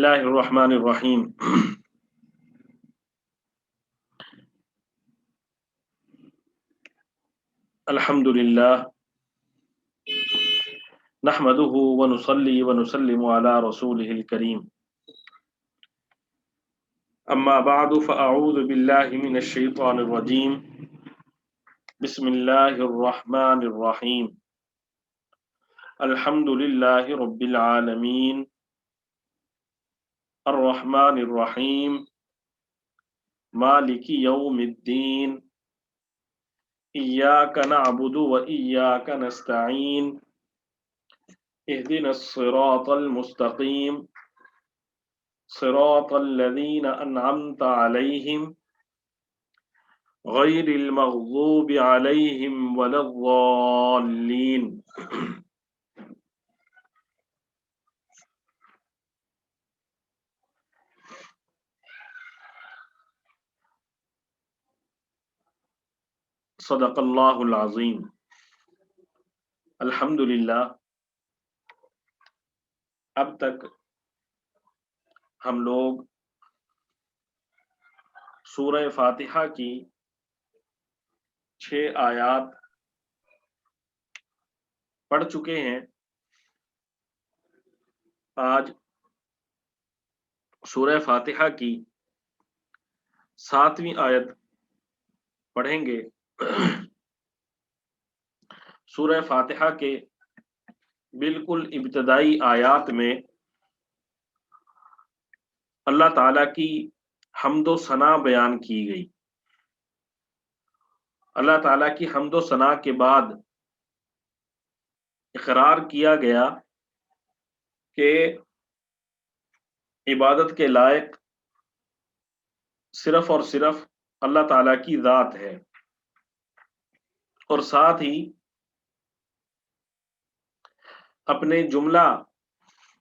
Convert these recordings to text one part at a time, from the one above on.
الله الرحمن الرحيم الحمد لله نحمده ونصلي ونسلم على رسوله الكريم أما بعد فأعوذ بالله من الشيطان الرجيم بسم الله الرحمن الرحيم الحمد لله رب العالمين الرحمن الرحيم مالك يوم الدين إياك نعبد وإياك نستعين اهدنا الصراط المستقيم صراط الذين أنعمت عليهم غير المغضوب عليهم ولا الضالين صدق اللہ العظیم۔ الحمدللہ اب تک ہم لوگ سورہ فاتحہ کی 6 آیات پڑھ چکے ہیں۔ آج سورہ فاتحہ کی 7ویں آیت پڑھیں گے۔ سورہ فاتحہ کے بالکل ابتدائی آیات میں اللہ تعالیٰ کی حمد و ثنا بیان کی گئی۔ اللہ تعالیٰ کی حمد و ثنا کے بعد اقرار کیا گیا کہ عبادت کے لائق صرف اور صرف اللہ تعالیٰ کی ذات ہے، اور ساتھ ہی اپنے جملہ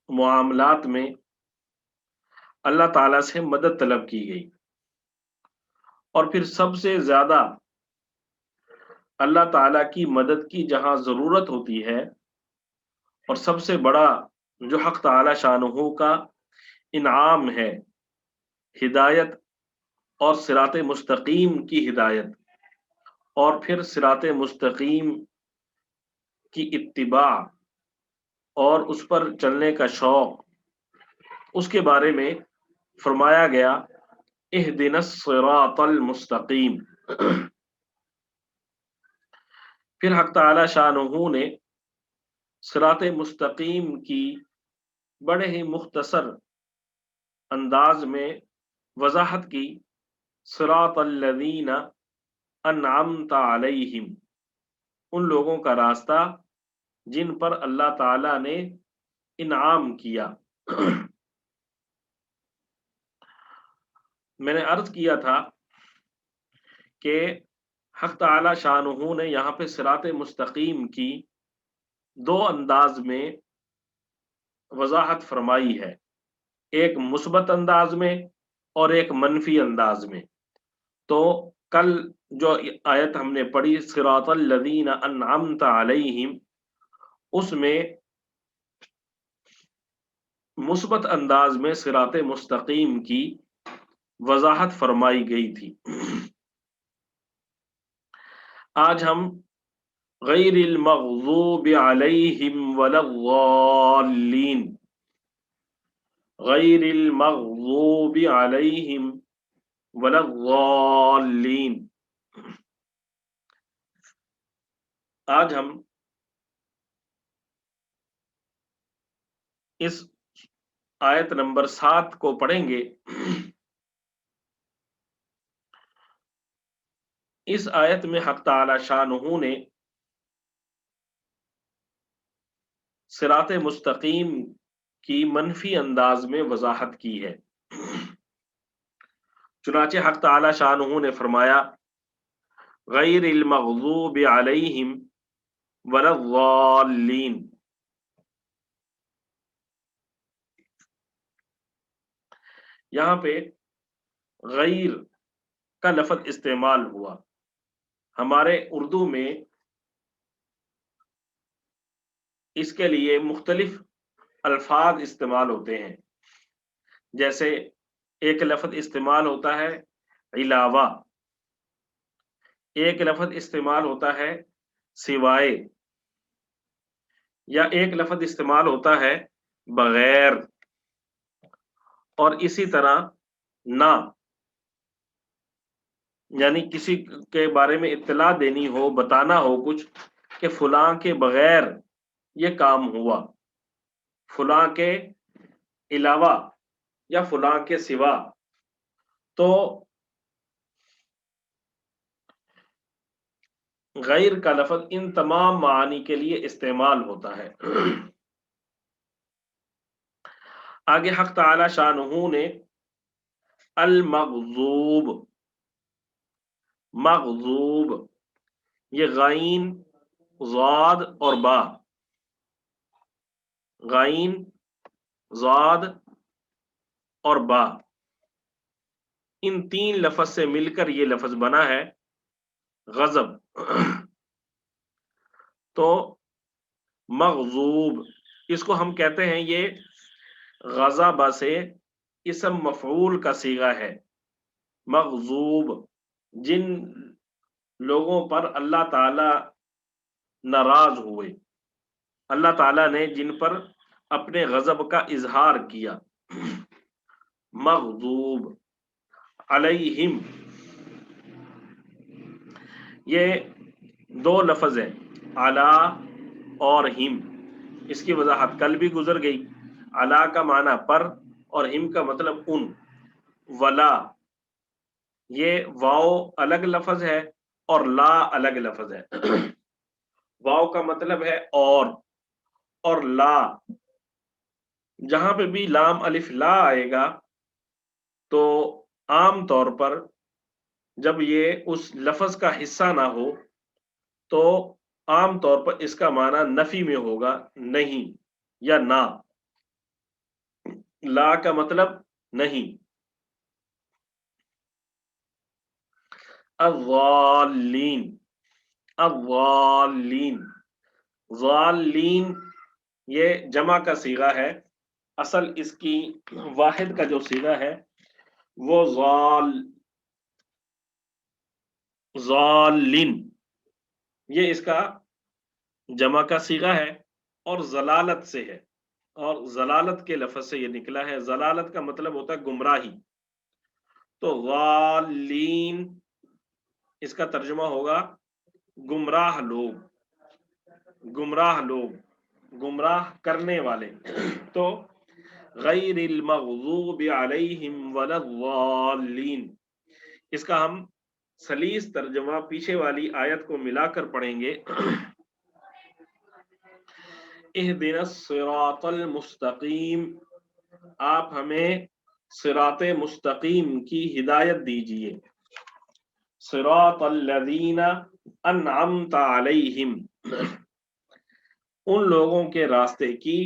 معاملات میں اللہ تعالیٰ سے مدد طلب کی گئی، اور پھر سب سے زیادہ اللہ تعالیٰ کی مدد کی جہاں ضرورت ہوتی ہے، اور سب سے بڑا جو حق تعالیٰ شانہ کا انعام ہے، ہدایت اور صراط مستقیم کی ہدایت، اور پھر صراط مستقیم کی اتباع اور اس پر چلنے کا شوق، اس کے بارے میں فرمایا گیا اہدنا الصراط المستقیم۔ پھر حق تعالی شانہ نے صراط مستقیم کی بڑے ہی مختصر انداز میں وضاحت کی۔ صراط الذین انعمت علیہم، ان لوگوں کا راستہ جن پر اللہ تعالی نے انعام کیا۔ میں نے عرض کیا تھا کہ حق تعالی شانہ نے یہاں پہ صراط مستقیم کی 2 انداز میں وضاحت فرمائی ہے، ایک مثبت انداز میں اور ایک منفی انداز میں۔ تو کل جو آیت ہم نے پڑھی صراط الذین انعمت علیہم، اس میں مثبت انداز میں صراط مستقیم کی وضاحت فرمائی گئی تھی۔ آج ہم غیر المغضوب علیہم ولا الضالین، غیر المغضوب علیہم ولا الضالین، آج ہم اس آیت نمبر 7 کو پڑھیں گے۔ اس آیت میں حق تعالی شانہ نے صراط مستقیم کی منفی انداز میں وضاحت کی ہے۔ چنانچہ حق تعالی شانہ نے فرمایا غیر المغضوب علیہم ولا الضالین۔ یہاں پہ غیر کا لفظ استعمال ہوا۔ ہمارے اردو میں اس کے لیے مختلف الفاظ استعمال ہوتے ہیں، جیسے ایک لفظ استعمال ہوتا ہے علاوہ، ایک لفظ استعمال ہوتا ہے سوائے، یا ایک لفظ استعمال ہوتا ہے بغیر، اور اسی طرح نہ، یعنی کسی کے بارے میں اطلاع دینی ہو، بتانا ہو کچھ کہ فلاں کے بغیر یہ کام ہوا، فلاں کے علاوہ یا فلاں کے سوا، تو غیر کا لفظ ان تمام معانی کے لیے استعمال ہوتا ہے۔ آگے حق تعالی شانہ نے المغضوب، مغضوب، یہ غین، ضاد اور با، غین، ضاد اور با، ان تین لفظ سے مل کر یہ لفظ بنا ہے غضب۔ تو مغضوب، اس کو ہم کہتے ہیں یہ غضب سے اسم مفعول کا صیغہ ہے۔ مغضوب، جن لوگوں پر اللہ تعالی ناراض ہوئے، اللہ تعالیٰ نے جن پر اپنے غضب کا اظہار کیا۔ مغضوب علیہم، یہ دو لفظ ہیں علی اور ہم، اس کی وضاحت کل بھی گزر گئی۔ علی کا معنی پر اور ہم کا مطلب ان، ولا، یہ واو الگ لفظ ہے اور لا الگ لفظ ہے۔ واو کا مطلب ہے اور لا، جہاں پہ بھی لام الف لا آئے گا تو عام طور پر جب یہ اس لفظ کا حصہ نہ ہو تو عام طور پر اس کا معنی نفی میں ہوگا، نہیں یا نہ۔ لا کا مطلب نہیں۔ الضالین، الضالین، ضالین یہ جمع کا صیغہ ہے، اصل اس کی واحد کا جو صیغہ ہے وہ ضالین، یہ اس کا جمع کا صیغہ ہے اور ضلالت سے ہے، اور ضلالت کے لفظ سے یہ نکلا ہے۔ ضلالت کا مطلب ہوتا ہے گمراہی، تو ضالین اس کا ترجمہ ہوگا گمراہ لوگ، گمراہ لوگ، گمراہ کرنے والے۔ تو غیر المغضوب علیہم ولا الضالین، اس کا ہم سلیس ترجمہ پیچھے والی آیت کو ملا کر پڑھیں گے۔ اہدنا الصراط المستقیم، آپ ہمیں صراط مستقیم کی ہدایت دیجیے۔ صراط الذین انعمت علیہم، ان لوگوں کے راستے کی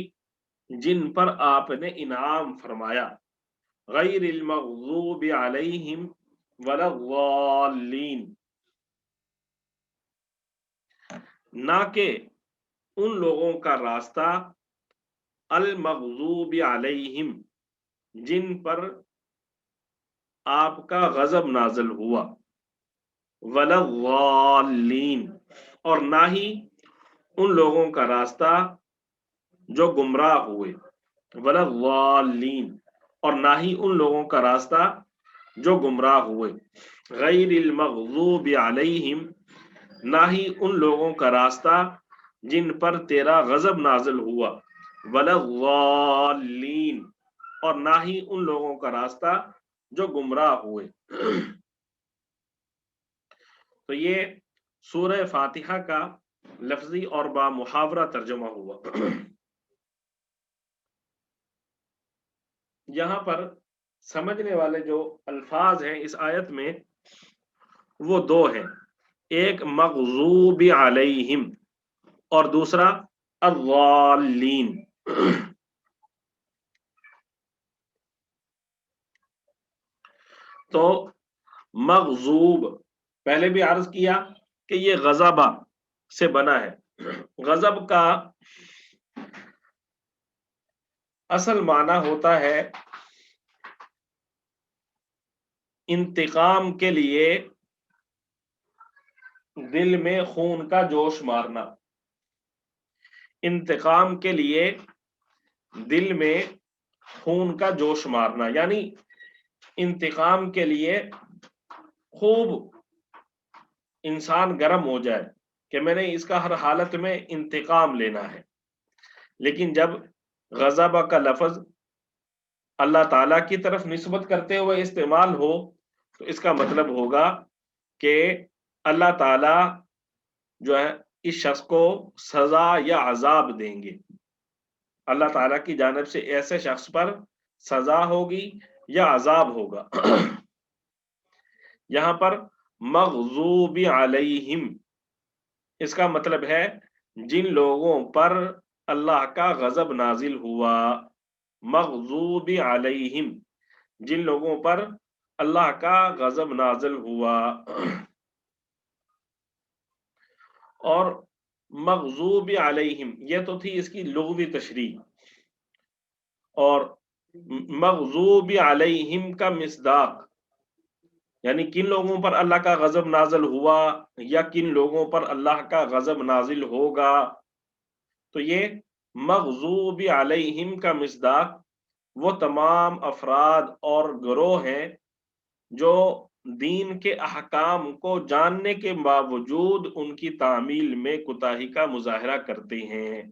جن پر آپ نے انعام فرمایا۔ غیر المغضوب علیہم ولا الضالین، نہ کہ ان لوگوں کا راستہ المغضوب علیہم جن پر آپ کا غضب نازل ہوا، ولا الضالین اور نہ ہی ان لوگوں کا راستہ جو گمراہ ہوئے، ولا الضالین اور نہ ہی ان لوگوں کا راستہ جو گمراہ ہوئے۔ غیر المغضوب علیہم، نہ ہی ان لوگوں کا راستہ جن پر تیرا غضب نازل ہوا، ولا الضالین اور نہ ہی ان لوگوں کا راستہ جو گمراہ ہوئے۔ تو یہ سورہ فاتحہ کا لفظی اور با محاورہ ترجمہ ہوا۔ یہاں پر سمجھنے والے جو الفاظ ہیں اس آیت میں وہ دو ہیں، ایک مغضوب علیہم اور دوسرا الضالین۔ تو مغضوب پہلے بھی عرض کیا کہ یہ غضبہ سے بنا ہے۔ غضب کا اصل معنی ہوتا ہے انتقام کے لیے دل میں خون کا جوش مارنا، انتقام کے لیے دل میں خون کا جوش مارنا، یعنی انتقام کے لیے خوب انسان گرم ہو جائے کہ میں نے اس کا ہر حالت میں انتقام لینا ہے۔ لیکن جب غضب کا لفظ اللہ تعالیٰ کی طرف نسبت کرتے ہوئے استعمال ہو تو اس کا مطلب ہوگا کہ اللہ تعالیٰ جو ہے اس شخص کو سزا یا عذاب دیں گے، اللہ تعالیٰ کی جانب سے ایسے شخص پر سزا ہوگی یا عذاب ہوگا۔ یہاں پر مغضوب علیہم، اس کا مطلب ہے جن لوگوں پر اللہ کا غضب نازل ہوا، مغضوب علیہم، جن لوگوں پر اللہ کا غضب نازل ہوا۔ اور مغضوب علیہم یہ تو تھی اس کی لغوی تشریح، اور مغضوب علیہم کا مصداق یعنی کن لوگوں پر اللہ کا غضب نازل ہوا یا کن لوگوں پر اللہ کا غضب نازل ہوگا، تو یہ مغضوب علیہم کا مصداق وہ تمام افراد اور گروہ ہیں جو دین کے احکام کو جاننے کے باوجود ان کی تعمیل میں کوتاہی کا مظاہرہ کرتے ہیں۔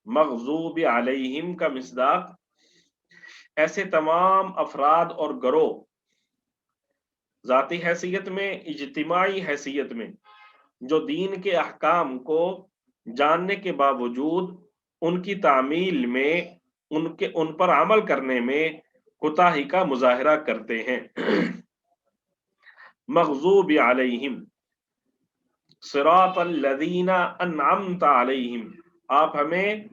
مغضوب علیہم کا مصداق ایسے تمام افراد اور گروہ، ذاتی حیثیت میں، اجتماعی حیثیت میں، جو دین کے احکام کو جاننے کے باوجود ان کی تعمیل میں، ان پر عمل کرنے میں کوتاہی کا مظاہرہ کرتے ہیں۔ مغضوب علیہم صراط الذین انعمت علیہم، آپ ہمیں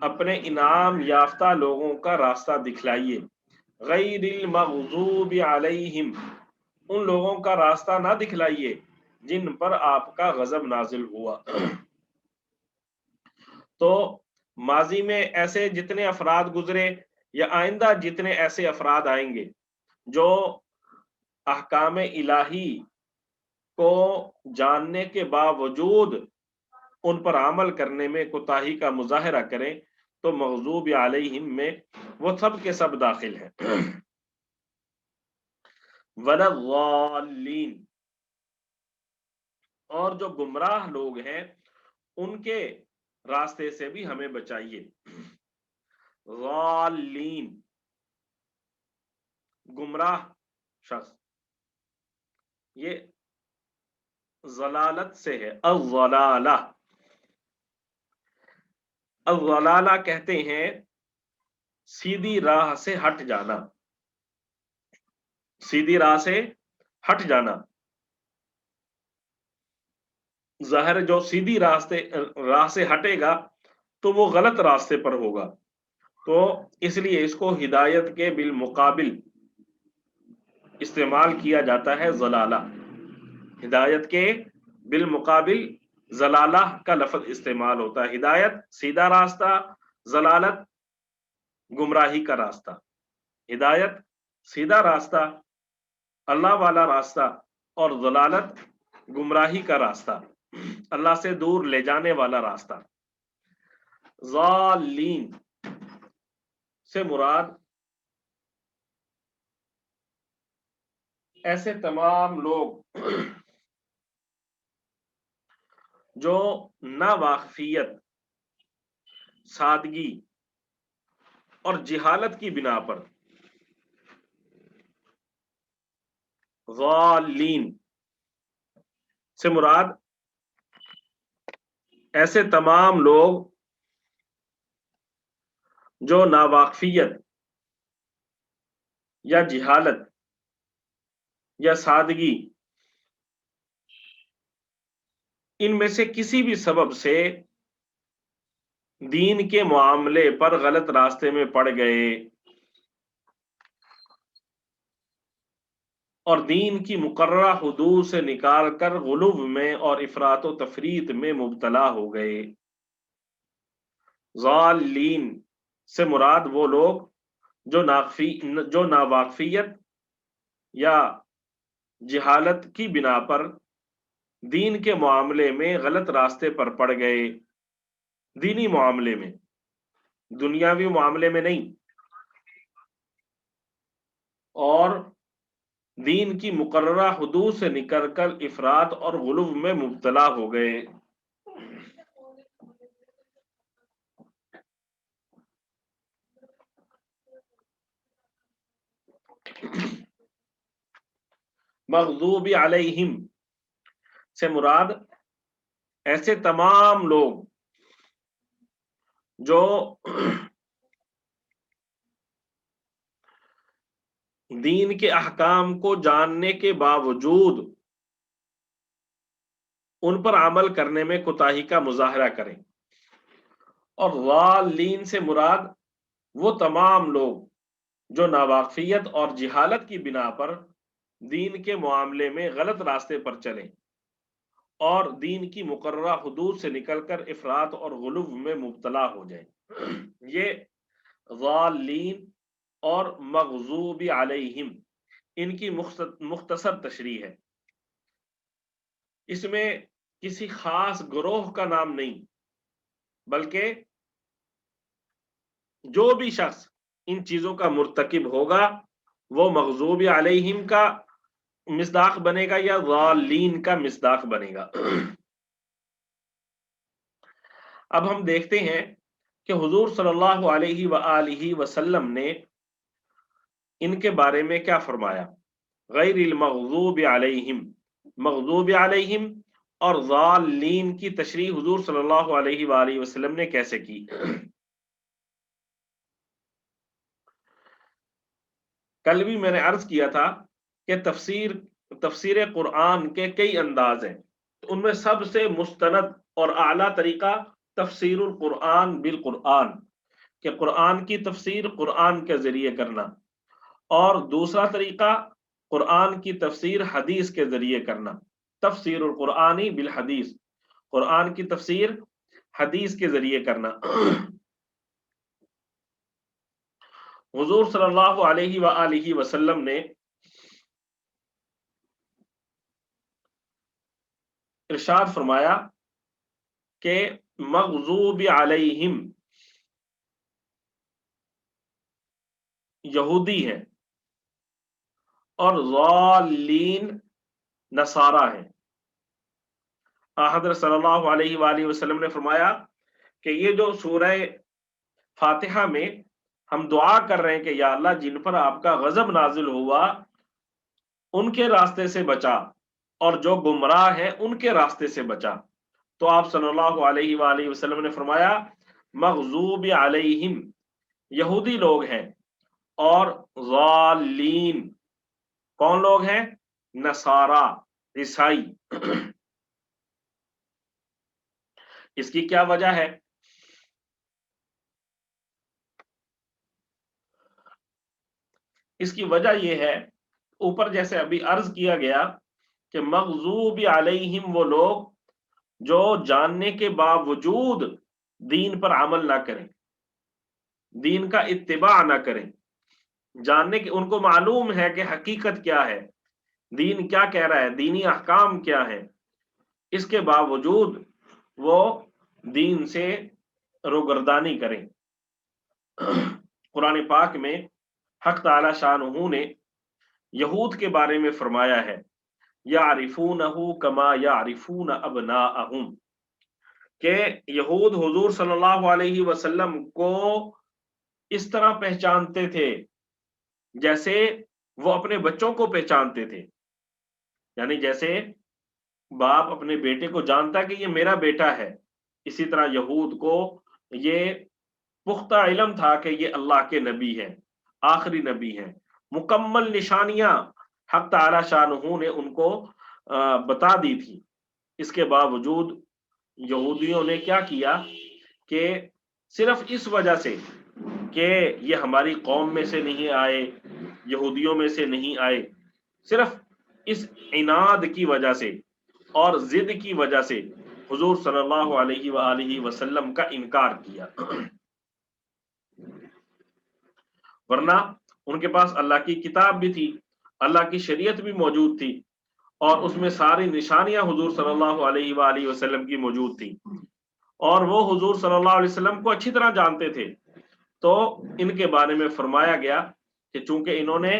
اپنے انعام یافتہ لوگوں کا راستہ دکھلائیے۔ غیر المغضوب علیہم، ان لوگوں کا راستہ نہ دکھلائیے جن پر آپ کا غضب نازل ہوا۔ تو ماضی میں ایسے جتنے افراد گزرے یا آئندہ جتنے ایسے افراد آئیں گے جو احکام الہی کو جاننے کے باوجود ان پر عمل کرنے میں کوتاہی کا مظاہرہ کریں تو مغضوب علیہم میں وہ سب کے سب داخل ہیں۔ ولا الضالین، اور جو گمراہ لوگ ہیں ان کے راستے سے بھی ہمیں بچائیے۔ ضالین گمراہ شخص، یہ ضلالت سے ہے، الضلالہ، الضلالہ کہتے ہیں سیدھی راہ سے ہٹ جانا، سیدھی راہ سے ہٹ جانا۔ ظاہر جو سیدھی راہ سے ہٹے گا تو وہ غلط راستے پر ہوگا، تو اس لیے اس کو ہدایت کے بالمقابل استعمال کیا جاتا ہے ضلالہ، ہدایت کے بالمقابل ضلالہ کا لفظ استعمال ہوتا ہے۔ ہدایت سیدھا راستہ، ضلالت گمراہی کا راستہ۔ ہدایت سیدھا راستہ، اللہ والا راستہ، اور ضلالت گمراہی کا راستہ، اللہ سے دور لے جانے والا راستہ۔ ضالین سے مراد ایسے تمام لوگ جو ناواقفیت، سادگی اور جہالت کی بنا پر، ضالین سے مراد ایسے تمام لوگ جو ناواقفیت یا جہالت یا سادگی ان میں سے کسی بھی سبب سے دین کے معاملے پر غلط راستے میں پڑ گئے اور دین کی مقررہ حدود سے نکال کر غلو میں اور افراط و تفریط میں مبتلا ہو گئے۔ ضالین سے مراد وہ لوگ جو ناواقفیت یا جہالت کی بنا پر دین کے معاملے میں غلط راستے پر پڑ گئے، دینی معاملے میں، دنیاوی معاملے میں نہیں، اور دین کی مقررہ حدود سے نکل کر افراط اور غلو میں مبتلا ہو گئے۔ مغضوب علیہم سے مراد ایسے تمام لوگ جو دین کے احکام کو جاننے کے باوجود ان پر عمل کرنے میں کوتاہی کا مظاہرہ کریں، اور ضالین سے مراد وہ تمام لوگ جو ناواقفیت اور جہالت کی بنا پر دین کے معاملے میں غلط راستے پر چلیں اور دین کی مقررہ حدود سے نکل کر افراط اور غلو میں مبتلا ہو جائیں۔ یہ ضالین اور مغضوب علیہم ان کی مختصر تشریح ہے، اس میں کسی خاص گروہ کا نام نہیں، بلکہ جو بھی شخص ان چیزوں کا مرتکب ہوگا وہ مغضوب علیہم کا مصداق بنے گا یا ضالین کا مصداق بنے گا۔ اب ہم دیکھتے ہیں کہ حضور صلی اللہ علیہ وآلہ وسلم نے ان کے بارے میں کیا فرمایا۔ غیر المغضوب علیہم، مغضوب علیہم اور ضالین کی تشریح حضور صلی اللہ علیہ وآلہ وسلم نے کیسے کی؟ کل بھی میں نے عرض کیا تھا کہ تفسیر قرآن کے کئی انداز ہیں، ان میں سب سے مستند اور اعلیٰ طریقہ تفسیر القرآن بالقرآن، کہ قرآن کی تفسیر قرآن کے ذریعے کرنا، اور دوسرا طریقہ قرآن کی تفسیر حدیث کے ذریعے کرنا، تفسیر القرآنی بالحدیث، قرآن کی تفسیر حدیث کے ذریعے کرنا۔ حضور صلی اللہ علیہ وآلہ وسلم نے ارشاد فرمایا کہ مغضوب علیہم یہودی ہیں اور ضالین نصارہ ہیں۔ حضرت صلی اللہ علیہ وآلہ وسلم نے فرمایا کہ یہ جو سورہ فاتحہ میں ہم دعا کر رہے ہیں کہ یا اللہ جن پر آپ کا غضب نازل ہوا ان کے راستے سے بچا، اور جو گمراہ ہیں ان کے راستے سے بچا، تو آپ صلی اللہ علیہ وآلہ وسلم نے فرمایا مغضوب علیہم یہودی لوگ ہیں، اور ضالین کون لوگ ہیں؟ نصارہ، عیسائی۔ اس کی کیا وجہ ہے؟ اس کی وجہ یہ ہے، اوپر جیسے ابھی عرض کیا گیا کہ مغضوب علیہم وہ لوگ جو جاننے کے باوجود دین پر عمل نہ کریں، دین کا اتباع نہ کریں، جاننے کے ان کو معلوم ہے کہ حقیقت کیا ہے، دین کیا کہہ رہا ہے، دینی احکام کیا ہے، اس کے باوجود وہ دین سے روگردانی کریں۔ قرآن پاک میں حق تعالی شانہ نے یہود کے بارے میں فرمایا ہے یعرفونہ کما یعرفون ابناءہم، کہ یہود حضور صلی اللہ علیہ وسلم کو اس طرح پہچانتے تھے جیسے وہ اپنے بچوں کو پہچانتے تھے، یعنی جیسے باپ اپنے بیٹے کو جانتا ہے کہ یہ میرا بیٹا ہے، اسی طرح یہود کو یہ پختہ علم تھا کہ یہ اللہ کے نبی ہیں، آخری نبی ہیں، مکمل نشانیاں حق تعالی شانہ نے ان کو بتا دی تھی۔ اس کے باوجود یہودیوں نے کیا کیا کہ صرف اس وجہ سے کہ یہ ہماری قوم میں سے نہیں آئے، یہودیوں میں سے نہیں آئے، صرف اس عناد کی وجہ سے اور ضد کی وجہ سے حضور صلی اللہ علیہ وآلہ وسلم کا انکار کیا، ورنہ ان کے پاس اللہ کی کتاب بھی تھی، اللہ کی شریعت بھی موجود تھی اور اس میں ساری نشانیاں حضور صلی اللہ علیہ وآلہ وسلم کی موجود تھیں، اور وہ حضور صلی اللہ علیہ وسلم کو اچھی طرح جانتے تھے۔ تو ان کے بارے میں فرمایا گیا کہ چونکہ انہوں نے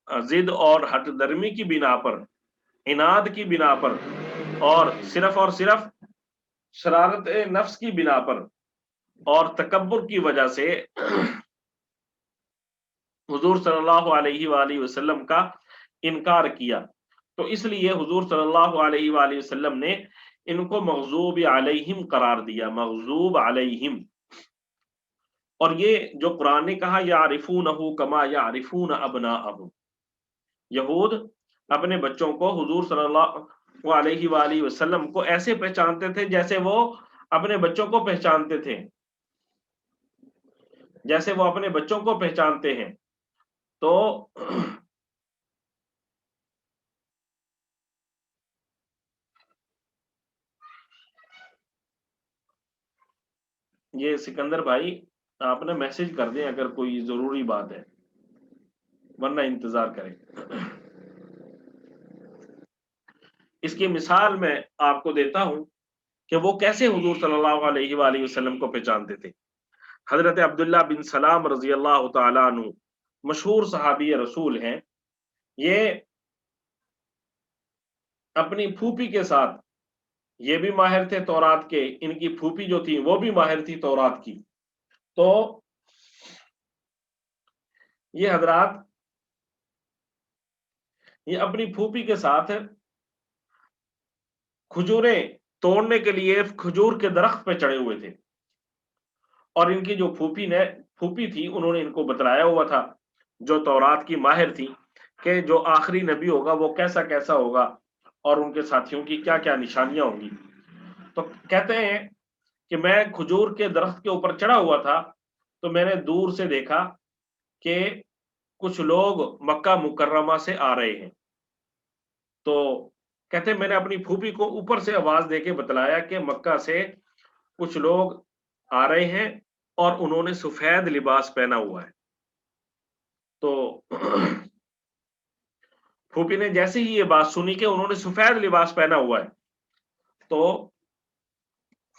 ضد اور ہٹ درمی کی بنا پر، عناد کی بنا پر، اور صرف شرارت نفس کی بنا پر اور تکبر کی وجہ سے حضور صلی اللہ علیہ وآلہ وسلم کا انکار کیا، تو اس لیے حضور صلی اللہ علیہ وآلہ وسلم نے ان کو مغضوب علیہم قرار دیا، مغضوب علیہم۔ اور یہ جو قرآن نے کہا یعرفونہ کما یعرفون ابناءہم، یہود اپنے بچوں کو حضور صلی اللہ علیہ وآلہ وسلم کو ایسے پہچانتے تھے جیسے وہ اپنے بچوں کو پہچانتے تھے، جیسے وہ اپنے بچوں کو پہچانتے ہیں۔ تو یہ سکندر بھائی آپ نے میسج کر دیں اگر کوئی ضروری بات ہے، ورنہ انتظار کریں۔ اس کی مثال میں آپ کو دیتا ہوں کہ وہ کیسے حضور صلی اللہ علیہ وآلہ وسلم کو پہچانتے تھے۔ حضرت عبداللہ بن سلام رضی اللہ تعالیٰ عنہ مشہور صحابی رسول ہیں، یہ اپنی پھوپھی کے ساتھ، یہ بھی ماہر تھے تورات کے، ان کی پھوپھی جو تھی وہ بھی ماہر تھی تورات کی۔ تو یہ حضرات یہ اپنی پھوپھی کے ساتھ کھجوریں توڑنے کے لیے کھجور کے درخت پہ چڑھے ہوئے تھے، اور ان کی جو پھوپھی تھی انہوں نے ان کو بتلایا ہوا تھا، جو تورات کی ماہر تھی، کہ جو آخری نبی ہوگا وہ کیسا کیسا ہوگا اور ان کے ساتھیوں کی کیا کیا نشانیاں ہوں گی۔ تو کہتے ہیں کہ میں کھجور کے درخت کے اوپر چڑھا ہوا تھا، تو میں نے دور سے دیکھا کہ کچھ لوگ مکہ مکرمہ سے آ رہے ہیں۔ تو کہتے ہیں میں نے اپنی پھوپھی کو اوپر سے آواز دے کے بتلایا کہ مکہ سے کچھ لوگ آ رہے ہیں اور انہوں نے سفید لباس پہنا ہوا ہے۔ تو پھوپھی نے جیسے ہی یہ بات سنی کہ انہوں نے سفید لباس پہنا ہوا ہے، تو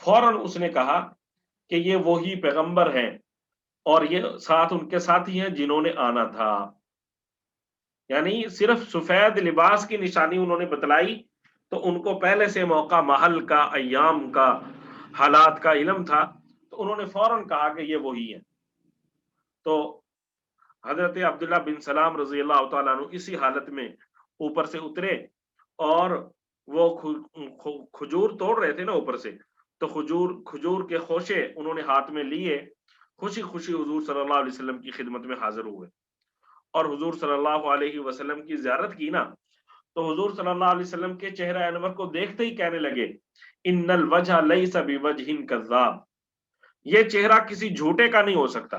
فوراً اس نے کہا کہ یہ وہی پیغمبر ہیں اور یہ ساتھ ان کے ساتھی ہیں جنہوں نے آنا تھا۔ یعنی صرف سفید لباس کی نشانی انہوں نے بتلائی تو ان کو پہلے سے موقع، محل کا، ایام کا، حالات کا علم تھا، تو انہوں نے فوراً کہا کہ یہ وہی ہیں۔ تو حضرت عبداللہ بن سلام رضی اللہ تعالیٰ عنہ اسی حالت میں اوپر سے اترے، اور وہ کھجور توڑ رہے تھے نا اوپر سے، تو کھجور کے خوشے انہوں نے ہاتھ میں لیے، خوشی خوشی حضور صلی اللہ علیہ وسلم کی خدمت میں حاضر ہوئے اور حضور صلی اللہ علیہ وسلم کی زیارت کی نا، تو حضور صلی اللہ علیہ وسلم کے چہرہ انور کو دیکھتے ہی کہنے لگے ان الوجہ لیس بوجہ کذاب، یہ چہرہ کسی جھوٹے کا نہیں ہو سکتا۔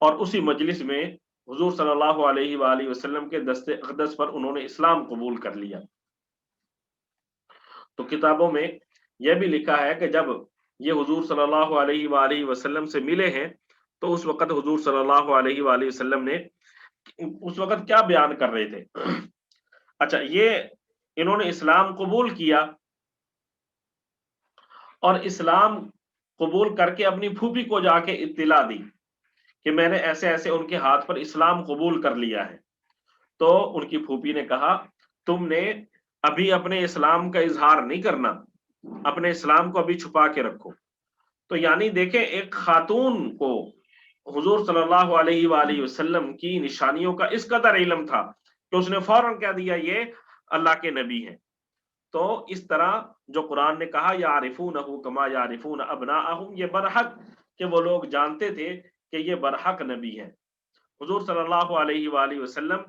اور اسی مجلس میں حضور صلی اللہ علیہ وآلہ وسلم کے دست اقدس پر انہوں نے اسلام قبول کر لیا۔ تو کتابوں میں یہ بھی لکھا ہے کہ جب یہ حضور صلی اللہ علیہ وآلہ وسلم سے ملے ہیں تو اس وقت حضور صلی اللہ علیہ وآلہ وسلم نے اس وقت کیا بیان کر رہے تھے۔ اچھا، یہ انہوں نے اسلام قبول کیا اور اسلام قبول کر کے اپنی پھوپھی کو جا کے اطلاع دی کہ میں نے ایسے ایسے ان کے ہاتھ پر اسلام قبول کر لیا ہے۔ تو ان کی پھوپھی نے کہا تم نے ابھی اپنے اسلام کا اظہار نہیں کرنا، اپنے اسلام کو ابھی چھپا کے رکھو۔ تو یعنی دیکھیں ایک خاتون کو حضور صلی اللہ علیہ وآلہ وسلم کی نشانیوں کا اس قدر علم تھا کہ اس نے فوراً کہہ دیا یہ اللہ کے نبی ہیں۔ تو اس طرح جو قرآن نے کہا یعرفونہ کما یعرفون ابناءہم، یہ برحق کہ وہ لوگ جانتے تھے کہ یہ برحق نبی ہیں۔ حضور صلی اللہ علیہ وآلہ وسلم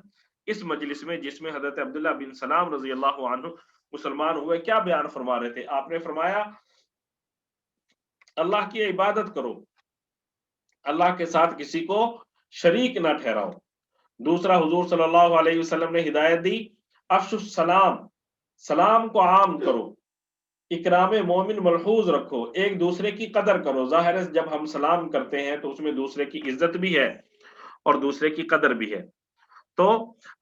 اس مجلس میں جس میں حضرت عبداللہ بن سلام رضی اللہ عنہ مسلمان ہوئے، کیا بیان فرما رہے تھے؟ آپ نے فرمایا اللہ کی عبادت کرو، اللہ کے ساتھ کسی کو شریک نہ ٹھہراؤ۔ دوسرا حضور صلی اللہ علیہ وسلم نے ہدایت دی افشوا السلام، سلام کو عام کرو، اکرام مومن ملحوظ رکھو، ایک دوسرے کی قدر کرو۔ ظاہر ہے جب ہم سلام کرتے ہیں تو اس میں دوسرے کی عزت بھی ہے اور دوسرے کی قدر بھی ہے۔ تو